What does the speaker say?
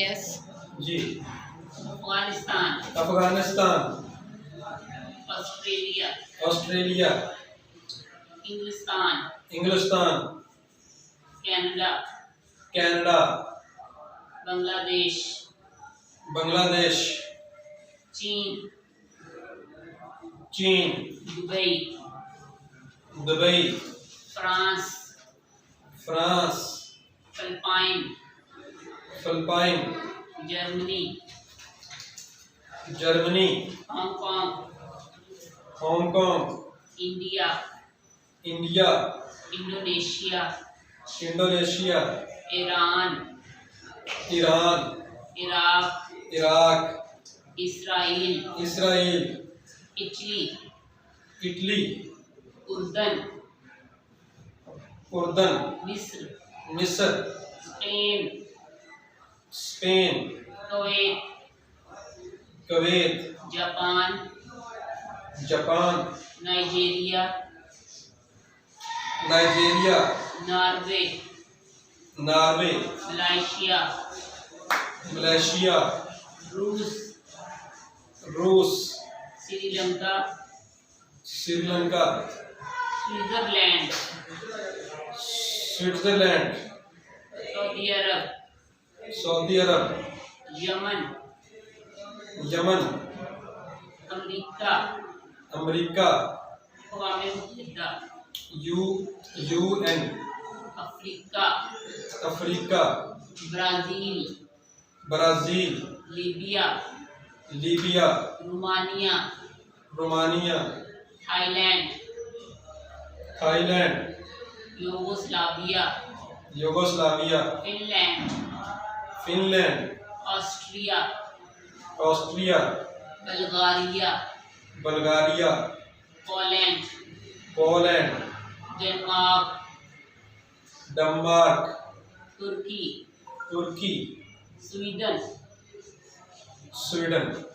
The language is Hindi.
यस। जी। अफगानिस्तान। अफगानिस्तान। ऑस्ट्रेलिया। ऑस्ट्रेलिया। इंग्लिस्तान। इंग्लिस्तान। कनाडा। कनाडा। बांग्लादेश। बांग्लादेश। चीन। चीन। Dubai. Dubai. France. France. Philippine. Philippine. Germany. Germany. Hong Kong. Hong Kong. India. India. Indonesia. Indonesia. Iran. Iran. Iraq. Iraq. Israel. Israel. Italy. Italy. उर्दन। उर्दन। मिस्र। मिस्र। Spain. Spain. Kuwait. Kuwait. Japan. Japan. Nigeria. Nigeria. Norway. Norway. Malaysia. Malaysia. रूस। रूस। श्रीलंका। श्रीलंका। स्विट्जरलैंड। स्विट्जरलैंड। सऊदी अरब। सऊदी अरब। यमन। यमन। अमेरिका। अमेरिका। अक़वाम मुत्तहिदा। UN. Africa. Africa. Brazil. Brazil. Libya. Libya. Romania. Romania. Thailand. Thailand. Yugoslavia. Yugoslavia. Finland. Finland. Austria. Austria. Bulgaria. Bulgaria. Poland. Poland. Denmark. Denmark. तुर्की। तुर्की। स्वीडन। स्वीडन।